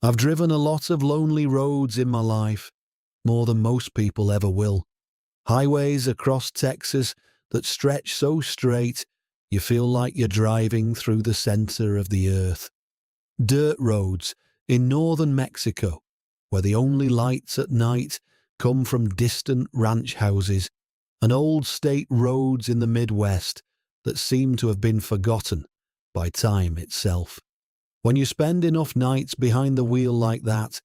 I've driven a lot of lonely roads in my life, more than most people ever will. Highways across Texas that stretch so straight, you feel like you're driving through the center of the earth. Dirt roads in northern Mexico, where the only lights at night come from distant ranch houses, and old state roads in the Midwest that seem to have been forgotten by time itself. When you spend enough nights behind the wheel like that,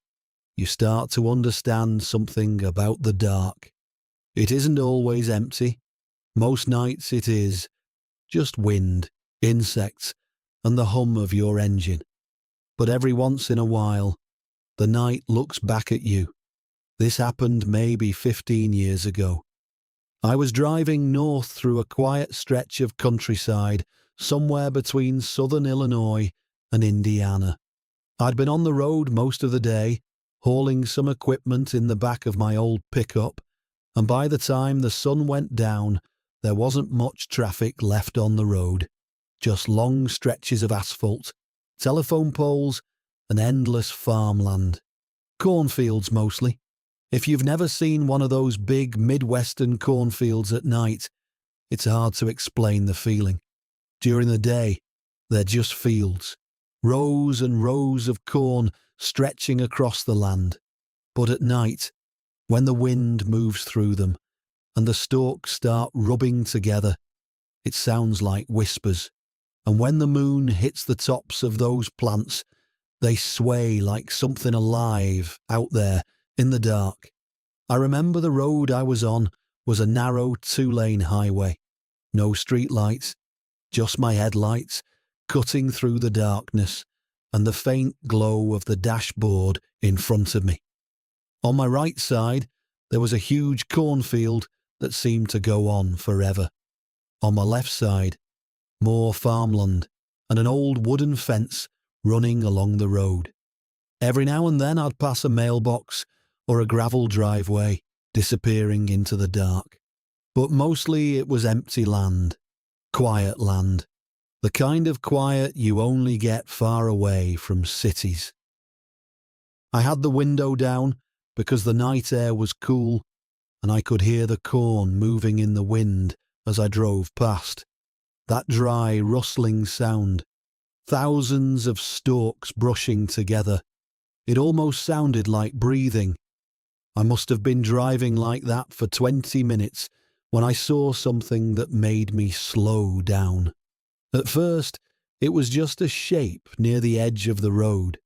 you start to understand something about the dark. It isn't always empty. Most nights it is just wind, insects, and the hum of your engine. But every once in a while, the night looks back at you. This happened maybe 15 years ago. I was driving north through a quiet stretch of countryside somewhere between southern Illinois and Indiana. I'd been on the road most of the day, hauling some equipment in the back of my old pickup, and by the time the sun went down, there wasn't much traffic left on the road, just long stretches of asphalt, telephone poles, and endless farmland. Cornfields mostly. If you've never seen one of those big Midwestern cornfields at night, it's hard to explain the feeling. During the day, they're just fields, rows and rows of corn stretching across the land. But at night, when the wind moves through them and the stalks start rubbing together, it sounds like whispers. And when the moon hits the tops of those plants, they sway like something alive out there in the dark. I remember the road I was on was a narrow 2-lane highway. No street lights, just my headlights cutting through the darkness and the faint glow of the dashboard in front of me. On my right side, there was a huge cornfield that seemed to go on forever. On my left side, more farmland and an old wooden fence running along the road. Every now and then I'd pass a mailbox or a gravel driveway disappearing into the dark. But mostly it was empty land, quiet land, the kind of quiet you only get far away from cities. I had the window down because the night air was cool and I could hear the corn moving in the wind as I drove past. That dry, rustling sound, thousands of stalks brushing together. It almost sounded like breathing. I must have been driving like that for 20 minutes when I saw something that made me slow down. At first, it was just a shape near the edge of the road,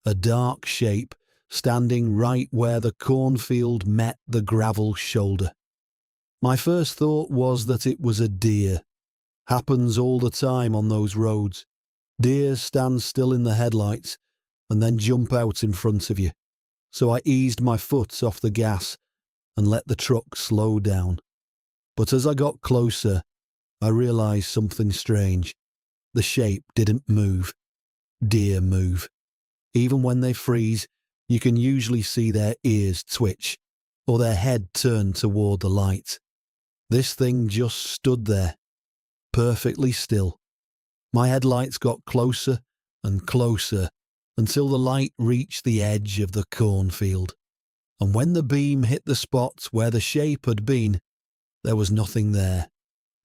a dark shape standing right where the cornfield met the gravel shoulder. My first thought was that it was a deer. Happens all the time on those roads. Deer stand still in the headlights and then jump out in front of you. So I eased my foot off the gas and let the truck slow down. But as I got closer, I realised something strange. The shape didn't move. Deer move. Even when they freeze, you can usually see their ears twitch or their head turn toward the light. This thing just stood there, perfectly still. My headlights got closer and closer until the light reached the edge of the cornfield. And when the beam hit the spot where the shape had been, there was nothing there,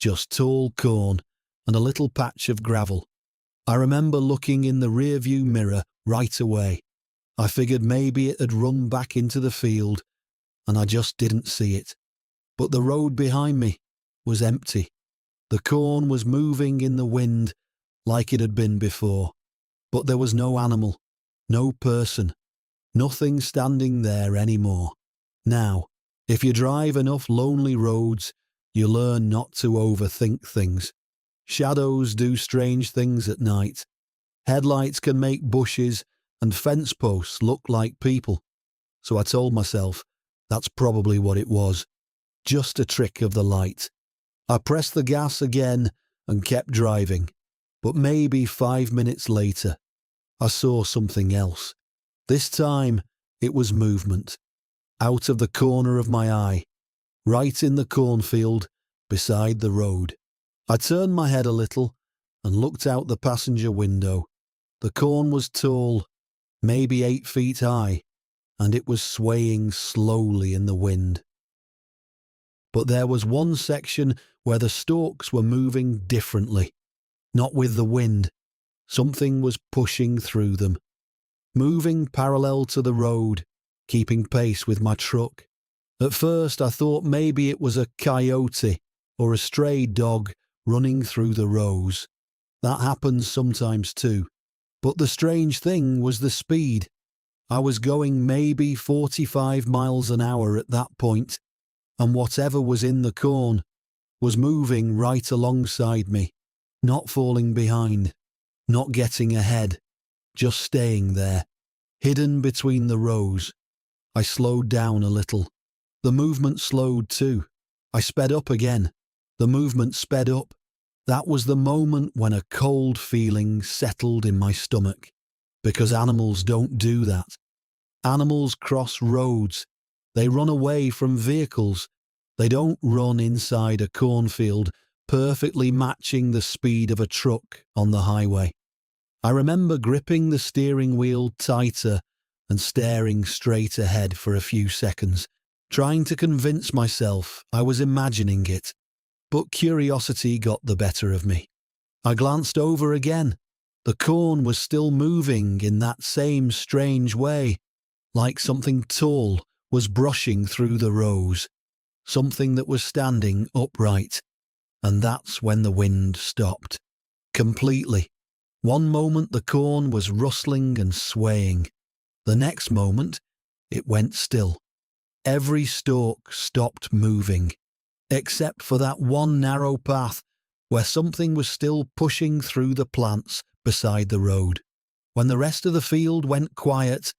just tall corn and a little patch of gravel. I remember looking in the rearview mirror right away. I figured maybe it had run back into the field, and I just didn't see it. But the road behind me was empty. The corn was moving in the wind like it had been before, but there was no animal, no person, nothing standing there anymore. Now, if you drive enough lonely roads, you learn not to overthink things. Shadows do strange things at night. Headlights can make bushes and fence posts look like people. So I told myself that's probably what it was. Just a trick of the light. I pressed the gas again and kept driving. But maybe 5 minutes later, I saw something else. This time, it was movement. Out of the corner of my eye, right in the cornfield, beside the road. I turned my head a little and looked out the passenger window. The corn was tall, maybe 8 feet high, and it was swaying slowly in the wind. But there was one section where the stalks were moving differently, not with the wind. Something was pushing through them, moving parallel to the road, keeping pace with my truck. At first I thought maybe it was a coyote or a stray dog running through the rows. That happens sometimes too. But the strange thing was the speed. I was going maybe 45 miles an hour at that point, and whatever was in the corn was moving right alongside me, not falling behind, not getting ahead, just staying there, hidden between the rows. I slowed down a little. The movement slowed too. I sped up again. The movement sped up. That was the moment when a cold feeling settled in my stomach, because animals don't do that. Animals cross roads. They run away from vehicles. They don't run inside a cornfield, perfectly matching the speed of a truck on the highway. I remember gripping the steering wheel tighter and staring straight ahead for a few seconds, trying to convince myself I was imagining it. But curiosity got the better of me. I glanced over again. The corn was still moving in that same strange way, like something tall was brushing through the rows, something that was standing upright. And that's when the wind stopped. Completely. One moment the corn was rustling and swaying. The next moment, it went still. Every stalk stopped moving, except for that one narrow path where something was still pushing through the plants beside the road. When the rest of the field went quiet,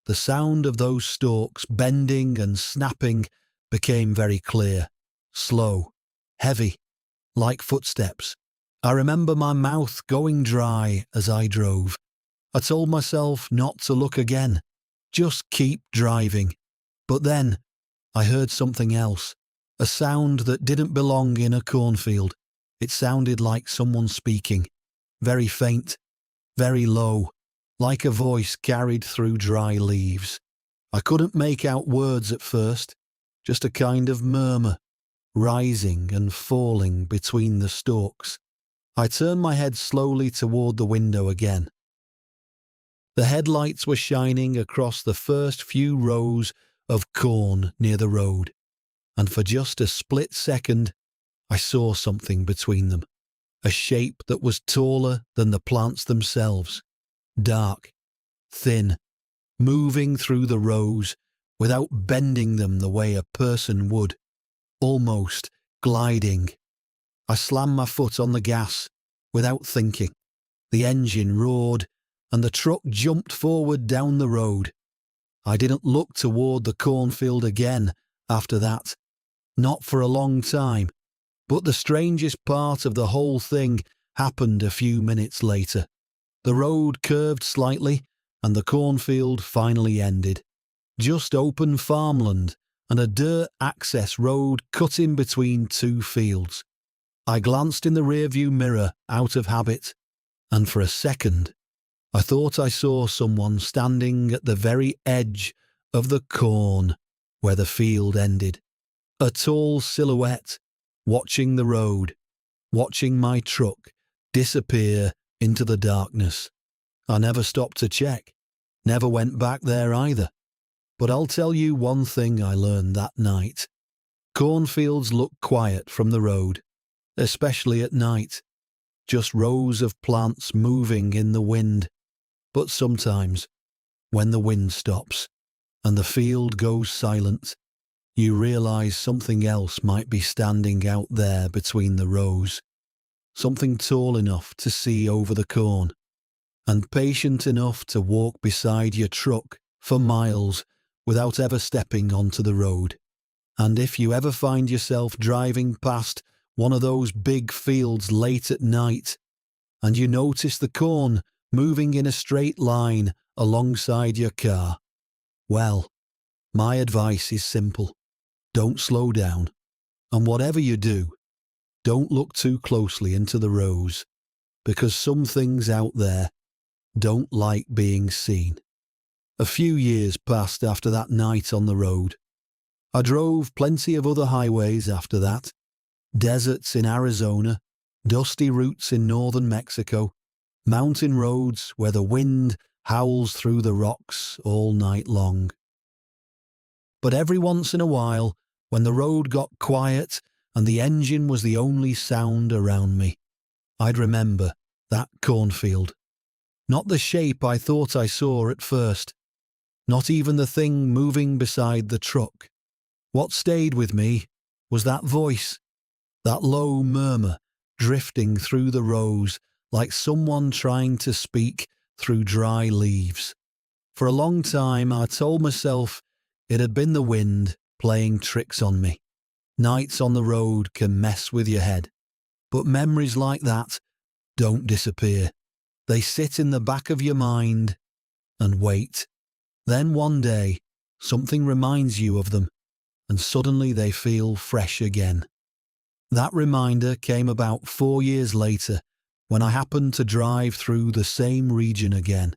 the sound of those stalks bending and snapping became very clear, slow, heavy, like footsteps. I remember my mouth going dry as I drove. I told myself not to look again, just keep driving. But then I heard something else, a sound that didn't belong in a cornfield. It sounded like someone speaking, very faint, very low, like a voice carried through dry leaves. I couldn't make out words at first, just a kind of murmur, rising and falling between the stalks. I turned my head slowly toward the window again. The headlights were shining across the first few rows of corn near the road, and for just a split second, I saw something between them, a shape that was taller than the plants themselves, dark, thin, moving through the rows without bending them the way a person would, almost gliding. I slammed my foot on the gas without thinking. The engine roared and the truck jumped forward down the road. I didn't look toward the cornfield again after that, not for a long time. But the strangest part of the whole thing happened a few minutes later. The road curved slightly and the cornfield finally ended. Just open farmland and a dirt access road cut in between two fields. I glanced in the rearview mirror out of habit, and for a second I thought I saw someone standing at the very edge of the corn where the field ended. A tall silhouette, watching the road, watching my truck disappear into the darkness. I never stopped to check, never went back there either. But I'll tell you one thing I learned that night. Cornfields look quiet from the road, especially at night. Just rows of plants moving in the wind. But sometimes, when the wind stops and the field goes silent, you realize something else might be standing out there between the rows. Something tall enough to see over the corn, and patient enough to walk beside your truck for miles without ever stepping onto the road. And if you ever find yourself driving past one of those big fields late at night, and you notice the corn moving in a straight line alongside your car, well, my advice is simple. Don't slow down, and whatever you do, don't look too closely into the rows, because some things out there don't like being seen. A few years passed after that night on the road. I drove plenty of other highways after that. Deserts in Arizona, dusty routes in northern Mexico, mountain roads where the wind howls through the rocks all night long. But every once in a while, when the road got quiet and the engine was the only sound around me, I'd remember that cornfield. Not the shape I thought I saw at first, not even the thing moving beside the truck. What stayed with me was that voice, that low murmur drifting through the rows like someone trying to speak through dry leaves. For a long time I told myself it had been the wind playing tricks on me. Nights on the road can mess with your head, but memories like that don't disappear. They sit in the back of your mind and wait. Then one day, something reminds you of them, and suddenly they feel fresh again. That reminder came about 4 years later, when I happened to drive through the same region again.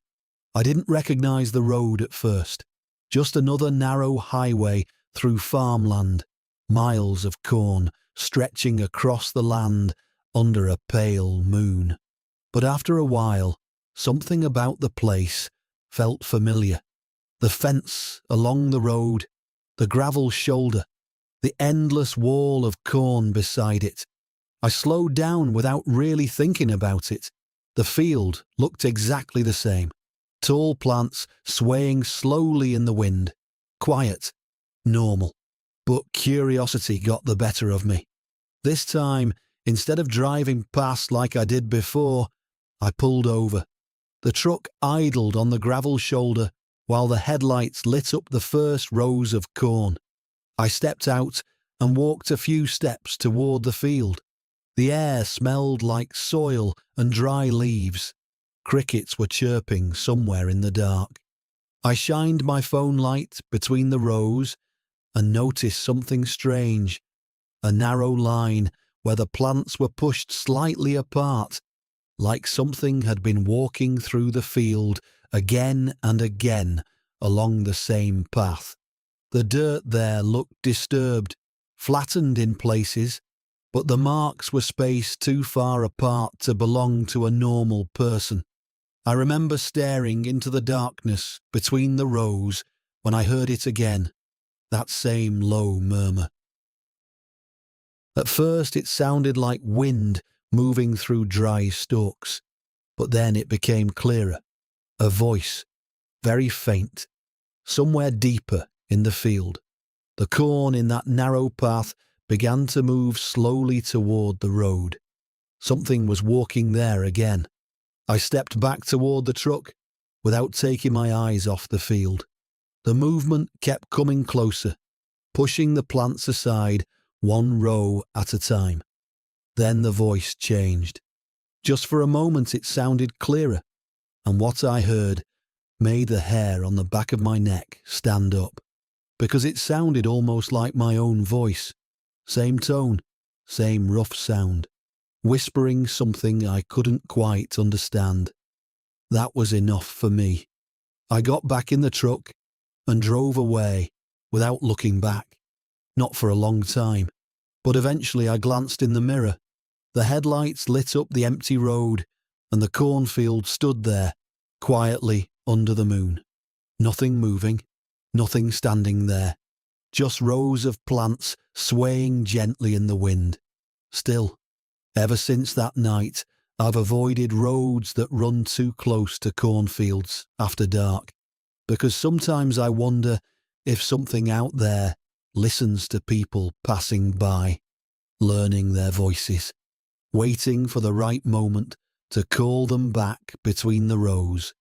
I didn't recognize the road at first, just another narrow highway through farmland, miles of corn stretching across the land under a pale moon. But after a while, something about the place felt familiar. The fence along the road, the gravel shoulder, the endless wall of corn beside it. I slowed down without really thinking about it. The field looked exactly the same. Tall plants swaying slowly in the wind. Quiet, normal. But curiosity got the better of me. This time, instead of driving past like I did before, I pulled over. The truck idled on the gravel shoulder while the headlights lit up the first rows of corn. I stepped out and walked a few steps toward the field. The air smelled like soil and dry leaves. Crickets were chirping somewhere in the dark. I shined my phone light between the rows and noticed something strange. A narrow line where the plants were pushed slightly apart, like something had been walking through the field again and again along the same path. The dirt there looked disturbed, flattened in places, but the marks were spaced too far apart to belong to a normal person. I remember staring into the darkness between the rows when I heard it again, that same low murmur. At first it sounded like wind moving through dry stalks, but then it became clearer. A voice, very faint, somewhere deeper in the field. The corn in that narrow path began to move slowly toward the road. Something was walking there again. I stepped back toward the truck without taking my eyes off the field. The movement kept coming closer, pushing the plants aside one row at a time. Then the voice changed. Just for a moment it sounded clearer, and what I heard made the hair on the back of my neck stand up, because it sounded almost like my own voice. Same tone, same rough sound, whispering something I couldn't quite understand. That was enough for me. I got back in the truck and drove away without looking back. Not for a long time, but eventually I glanced in the mirror. The headlights lit up the empty road, and the cornfield stood there, quietly under the moon. Nothing moving, nothing standing there. Just rows of plants swaying gently in the wind. Still, ever since that night, I've avoided roads that run too close to cornfields after dark, because sometimes I wonder if something out there listens to people passing by, learning their voices, waiting for the right moment to call them back between the rows.